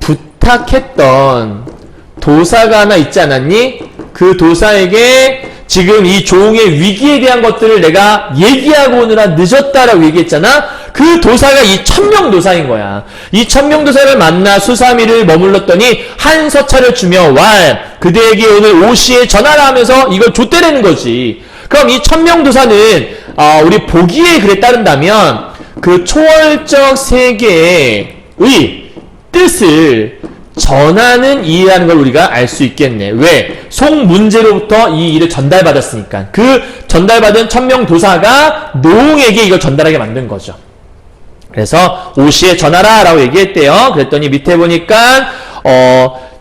부탁했던 도사가 하나 있지 않았니? 그 도사에게 지금 이 조옹의 위기에 대한 것들을 내가 얘기하고 오느라 늦었다라고 얘기했잖아. 그 도사가 이 천명도사인 거야. 이 천명도사를 만나 수사미를 머물렀더니 한 서차를 주며 그대에게 오늘 오시에 전하라 하면서 이걸 줬대라는 거지. 그럼 이 천명도사는 우리 보기의 글에 따른다면 그 초월적 세계의 뜻을 전하는 이해하는 걸 우리가 알 수 있겠네. 왜? 송문제로부터 이 일을 전달받았으니까. 그 전달받은 천명도사가 노옹에게 이걸 전달하게 만든 거죠. 그래서 오시에 전하라 라고 얘기했대요. 그랬더니 밑에 보니까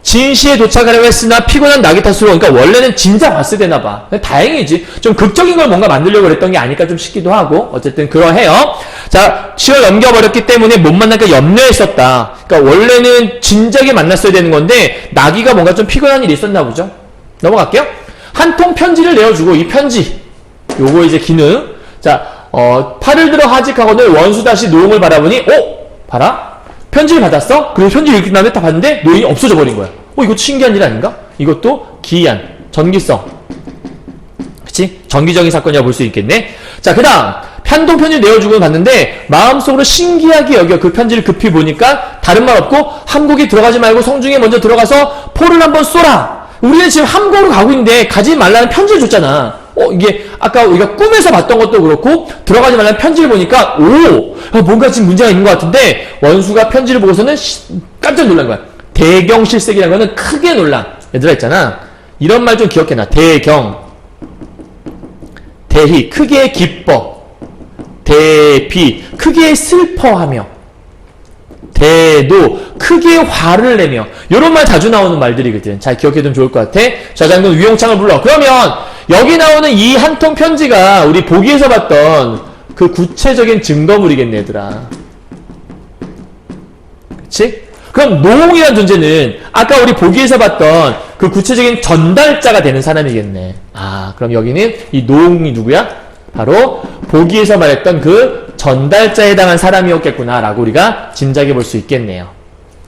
진시에 도착하려고 했으나 피곤한 낙이 탓으로. 그러니까 원래는 진작 왔어야 되나 봐. 다행이지. 좀 극적인 걸 뭔가 만들려고 그랬던 게 아닐까 좀 싶기도 하고. 어쨌든 그러해요. 자, 10월 넘겨버렸기 때문에 못 만나니까 염려했었다. 그러니까 원래는 진작에 만났어야 되는 건데 낙이가 뭔가 좀 피곤한 일이 있었나 보죠. 넘어갈게요. 한 통 편지를 내어주고 이 편지 요거 이제 기능. 자, 팔을 들어 하직하거늘 원수 다시 노옹을 바라보니 봐라. 편지를 받았어? 그리고 편지를 읽은 다음에 딱 봤는데 노인이 없어져 버린 거야. 이것도 신기한 일 아닌가? 이것도 기이한, 전기성. 그치? 전기적인 사건이라고 볼 수 있겠네. 자, 그 다음 편동 편지를 내어주고 봤는데 마음속으로 신기하게 여겨 그 편지를 급히 보니까 다른 말 없고 함곡에 들어가지 말고 성중에 먼저 들어가서 포를 한번 쏘라. 우리는 지금 함곡으로 가고 있는데 가지 말라는 편지를 줬잖아. 이게 아까 우리가 꿈에서 봤던 것도 그렇고 들어가지 말라는 편지를 보니까 뭔가 지금 문제가 있는 것 같은데 원수가 편지를 보고서는 깜짝 놀란 거야. 대경실색이라는 거는 크게 놀란. 얘들아 있잖아. 이런 말 좀 기억해놔. 대경, 대희, 크게 기뻐. 대비, 크게 슬퍼하며. 대도, 크게 화를 내며. 이런 말 자주 나오는 말들이거든. 잘 기억해두면 좋을 것 같아. 자, 장군 위용창을 불러. 그러면 여기 나오는 이 한 통 편지가 우리 보기에서 봤던 그 구체적인 증거물이겠네, 얘들아. 그치? 그럼 노옹이라는 존재는 아까 우리 보기에서 봤던 그 구체적인 전달자가 되는 사람이겠네. 그럼 여기는 이 노옹이 누구야? 바로 보기에서 말했던 그 전달자에 해당한 사람이었겠구나 라고 우리가 짐작해 볼 수 있겠네요.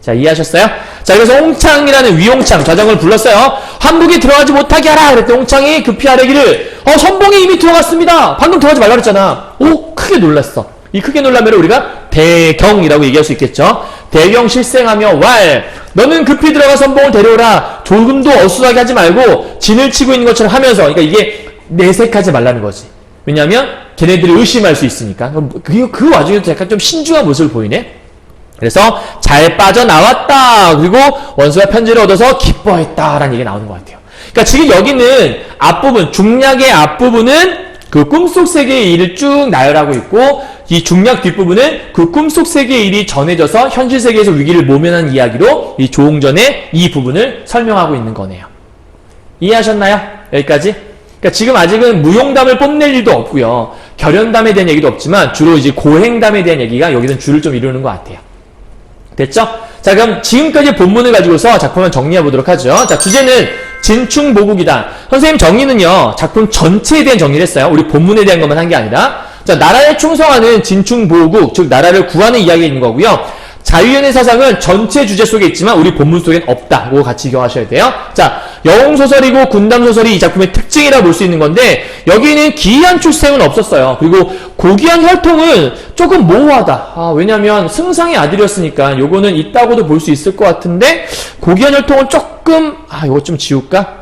자, 이해하셨어요? 자, 자, 그래서 홍창이라는 위홍창 좌장을 불렀어요. 한국에 들어가지 못하게 하라. 그랬더니 홍창이 급히 아뢰기를 선봉이 이미 들어갔습니다. 방금 들어가지 말라 그랬잖아. 오, 크게 놀랐어. 이 크게 놀라면 우리가 대경이라고 얘기할 수 있겠죠. 대경 실생하며 왈, 너는 급히 들어가 선봉을 데려오라. 조금도 어수하게 하지 말고 진을 치고 있는 것처럼 하면서, 그러니까 이게 내색하지 말라는 거지. 왜냐하면 걔네들이 의심할 수 있으니까. 그 와중에도 약간 좀 신중한 모습을 보이네. 그래서 잘 빠져나왔다. 그리고 원수가 편지를 얻어서 기뻐했다라는 얘기가 나오는 것 같아요. 그러니까 지금 여기는 앞부분, 중략의 앞부분은 그 꿈속 세계의 일을 쭉 나열하고 있고, 이 중략 뒷부분은 그 꿈속 세계의 일이 전해져서 현실 세계에서 위기를 모면한 이야기로 이 조홍전의 이 부분을 설명하고 있는 거네요. 이해하셨나요? 여기까지? 그러니까 지금 아직은 무용담을 뽐낼 일도 없고요. 결연담에 대한 얘기도 없지만 주로 이제 고행담에 대한 얘기가 여기서는 줄을 좀 이루는 것 같아요. 됐죠? 자, 그럼 지금까지 본문을 가지고서 작품을 정리해 보도록 하죠. 자, 주제는 진충보국이다. 선생님 정리는요, 작품 전체에 대한 정리를 했어요. 우리 본문에 대한 것만 한 게 아니라. 자, 나라에 충성하는 진충보국, 즉 나라를 구하는 이야기가 있는 거고요. 자유연의 사상은 전체 주제 속에 있지만 우리 본문 속엔 없다. 그거 같이 기억하셔야 돼요. 자, 영웅소설이고 군담소설이 이 작품의 특징이라 볼 수 있는 건데, 여기는 기이한 출생은 없었어요. 그리고 고귀한 혈통은 조금 모호하다. 왜냐면 승상의 아들이었으니까 요거는 있다고도 볼 수 있을 것 같은데, 고귀한 혈통은 조금, 이거 좀 지울까?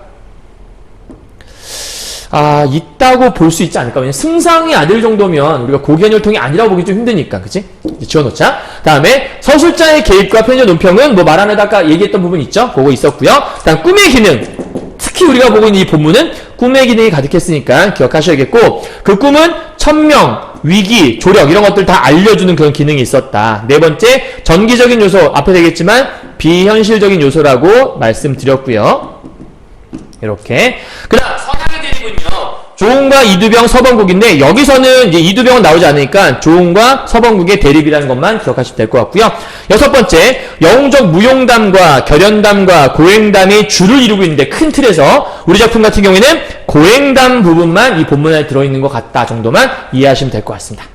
있다고 볼 수 있지 않을까? 왜냐면 승상의 아들 정도면 우리가 고귀한 혈통이 아니라고 보기 좀 힘드니까, 그치? 지워놓자. 다음에 서술자의 개입과 편의적 논평은 뭐 말 안 해도 아까 얘기했던 부분 있죠? 그거 있었고요. 다음 꿈의 기능. 특히 우리가 보고 있는 이 본문은 꿈의 기능이 가득했으니까 기억하셔야겠고, 그 꿈은 천명, 위기, 조력 이런 것들 다 알려주는 그런 기능이 있었다. 네 번째, 전기적인 요소, 앞에 되겠지만 비현실적인 요소라고 말씀드렸고요. 이렇게. 그 다음 선양의 대립은요, 조홍과 이두병, 서범국인데, 여기서는 이제 이두병은 나오지 않으니까 조홍과 서범국의 대립이라는 것만 기억하시면 될 것 같고요. 여섯 번째, 영웅적 무용담과 결연담과 고행담이 줄을 이루고 있는데, 큰 틀에서 우리 작품 같은 경우에는 고행담 부분만 이 본문에 들어있는 것 같다 정도만 이해하시면 될 것 같습니다.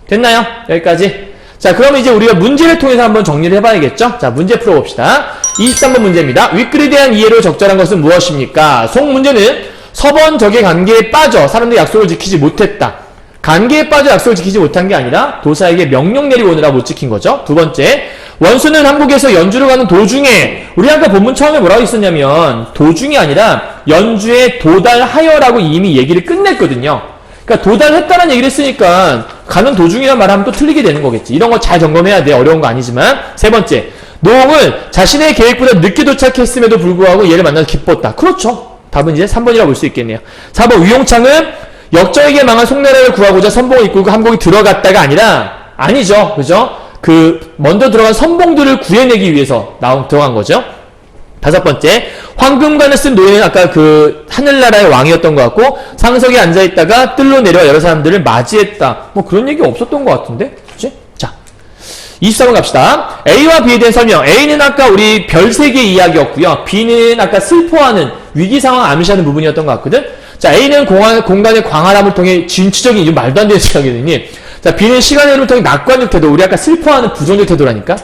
됐나요? 여기까지. 자, 그러면 이제 우리가 문제를 통해서 한번 정리를 해봐야겠죠? 자, 문제 풀어봅시다. 23번 문제입니다. 윗글에 대한 이해로 적절한 것은 무엇입니까? 속 문제는 서번적의 관계에 빠져 사람들이 약속을 지키지 못했다. 관계에 빠져 약속을 지키지 못한 게 아니라 도사에게 명령 내리고 오느라 못 지킨 거죠. 두 번째, 원수는 한국에서 연주를 가는 도중에, 우리 아까 본문 처음에 뭐라고 있었냐면 도중이 아니라 연주에 도달하여라고 이미 얘기를 끝냈거든요. 그러니까 도달했다는 얘기를 했으니까 가는 도중이란 말하면 또 틀리게 되는 거겠지. 이런 거 잘 점검해야 돼. 어려운 거 아니지만. 세 번째, 노홍은 자신의 계획보다 늦게 도착했음에도 불구하고 얘를 만나서 기뻤다. 그렇죠. 답은 이제 3번이라고 볼 수 있겠네요. 4번, 위용창은 역적에게 망한 송나라를 구하고자 선봉을 이끌고 한복이 들어갔다가 아니라, 아니죠. 그죠? 먼저 들어간 선봉들을 구해내기 위해서 들어간 거죠. 다섯 번째, 황금관을 쓴 노예는 아까 하늘나라의 왕이었던 것 같고, 상석에 앉아있다가 뜰로 내려와 여러 사람들을 맞이했다. 뭐 그런 얘기 없었던 것 같은데? 그치? 자, 24번 갑시다. A와 B에 대한 설명. A는 아까 우리 별세계 이야기였고요. B는 아까 슬퍼하는, 위기상황 암시하는 부분이었던 것 같거든? 자, A는 공간의 광활함을 통해 진취적인, 이거 말도 안 되는 생각이더니, 자, B는 시간의 흐름을 통해 낙관적 태도, 우리 아까 슬퍼하는 부정적 태도라니까?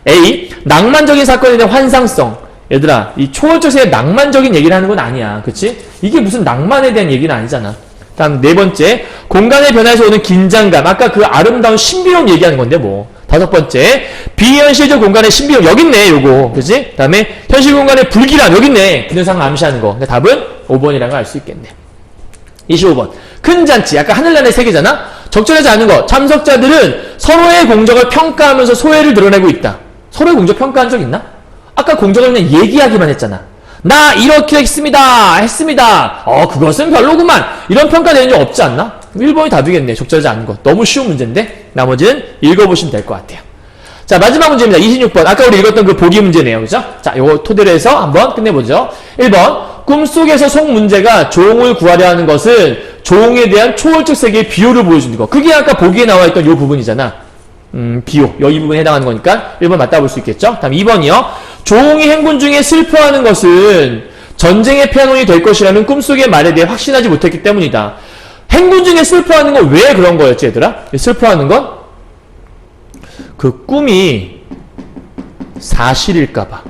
A, 낭만적인 사건에 대한 환상성. 얘들아, 이 초월적 세계 낭만적인 얘기를 하는 건 아니야. 그치? 이게 무슨 낭만에 대한 얘기는 아니잖아. 다음 네 번째, 공간의 변화에서 오는 긴장감. 아까 그 아름다운 신비로움 얘기하는 건데 뭐. 다섯 번째, 비현실적 공간의 신비로움. 여기 있네, 요거. 그치? 다음에 현실 공간의 불길함. 여기 있네. 기능상 암시하는 거. 그러니까 답은 5번이라는 걸 알 수 있겠네. 25번. 큰 잔치. 아까 하늘나라의 세계잖아? 적절하지 않은 거. 참석자들은 서로의 공적을 평가하면서 소외를 드러내고 있다. 서로의 공적 평가한 적 있나? 아까 공적을 그냥 얘기하기만 했잖아. 나 이렇게 했습니다. 그것은 별로구만. 이런 평가 내는 적 없지 않나? 1번이 답이겠네. 적절하지 않은 것. 너무 쉬운 문제인데 나머지는 읽어보시면 될 것 같아요. 자, 마지막 문제입니다. 26번. 아까 우리 읽었던 그 보기 문제네요. 그죠? 자, 요거 토대로 해서 한번 끝내보죠. 1번. 꿈속에서 속 문제가 조홍을 구하려 하는 것은 조홍에 대한 초월적 세계의 비호를 보여주는 거. 그게 아까 보기에 나와 있던 요 부분이잖아. 비호. 이 부분에 해당하는 거니까 1번 맞다 볼 수 있겠죠? 다음 2번이요. 조홍이 행군 중에 슬퍼하는 것은 전쟁의 피아노이 될 것이라는 꿈속의 말에 대해 확신하지 못했기 때문이다. 행군 중에 슬퍼하는 건 왜 그런 거였지, 얘들아? 슬퍼하는 건 그 꿈이 사실일까봐.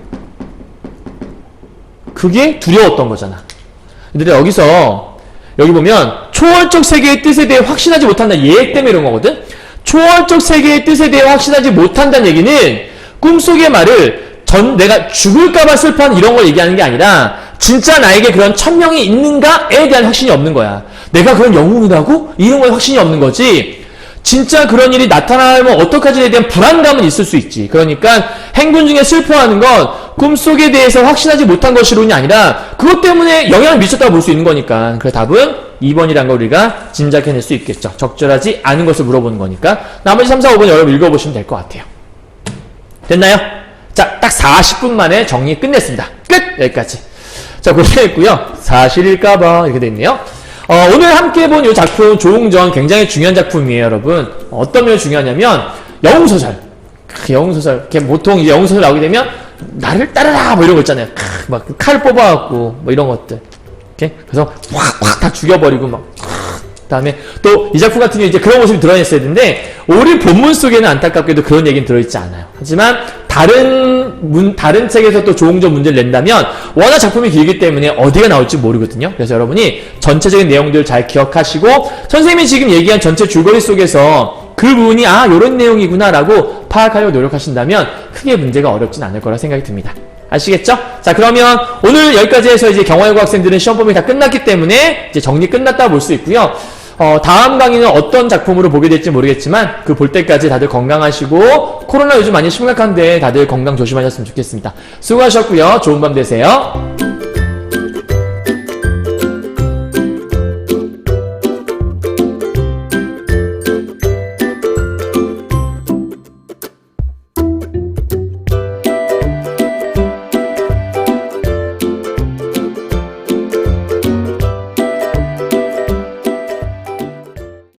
그게 두려웠던 거잖아. 근데 여기서 여기 보면 초월적 세계의 뜻에 대해 확신하지 못한다. 얘 때문에 이런 거거든. 초월적 세계의 뜻에 대해 확신하지 못한다는 얘기는 꿈속의 말을 내가 죽을까봐 슬퍼하는 이런 걸 얘기하는 게 아니라 진짜 나에게 그런 천명이 있는가에 대한 확신이 없는 거야. 내가 그런 영웅이라고? 이런 거에 확신이 없는 거지. 진짜 그런 일이 나타나면 어떡하지에 대한 불안감은 있을 수 있지. 그러니까 행군 중에 슬퍼하는 건 꿈속에 대해서 확신하지 못한 것이론이 아니라 그것 때문에 영향을 미쳤다고 볼 수 있는 거니까. 그래서 답은 2번이란 걸 우리가 짐작해낼 수 있겠죠. 적절하지 않은 것을 물어보는 거니까. 나머지 3, 4, 5번 여러분 읽어보시면 될 것 같아요. 됐나요? 자, 딱 40분 만에 정리 끝냈습니다. 끝! 여기까지. 자, 고생했고요. 사실일까봐 이렇게 돼 있네요. 오늘 함께 본 이 작품 조웅전 굉장히 중요한 작품이에요, 여러분. 어떤 면이 중요하냐면 영웅소설. 영웅소설. 보통 이제 영웅소설 나오게 되면 나를 따르라 뭐 이런 거 있잖아요. 막 칼 뽑아갖고 뭐 이런 것들. 이렇게 그래서 확 다 죽여버리고 막. 그다음에 또 이 작품 같은 경우 이제 그런 모습이 드러냈어야 되는데 우리 본문 속에는 안타깝게도 그런 얘기는 들어있지 않아요. 하지만 다른 책에서 또 조웅전 문제를 낸다면 워낙 작품이 길기 때문에 어디가 나올지 모르거든요. 그래서 여러분이 전체적인 내용들을 잘 기억하시고 선생님이 지금 얘기한 전체 줄거리 속에서 그 부분이 요런 내용이구나 라고 파악하려고 노력하신다면 크게 문제가 어렵진 않을 거라 생각이 듭니다. 아시겠죠? 자, 그러면 오늘 여기까지 해서 이제 경화여고 학생들은 시험 범위 다 끝났기 때문에 이제 정리 끝났다고 볼 수 있고요. 다음 강의는 어떤 작품으로 보게 될지 모르겠지만 그 볼 때까지 다들 건강하시고 코로나 요즘 많이 심각한데 다들 건강 조심하셨으면 좋겠습니다. 수고하셨고요. 좋은 밤 되세요.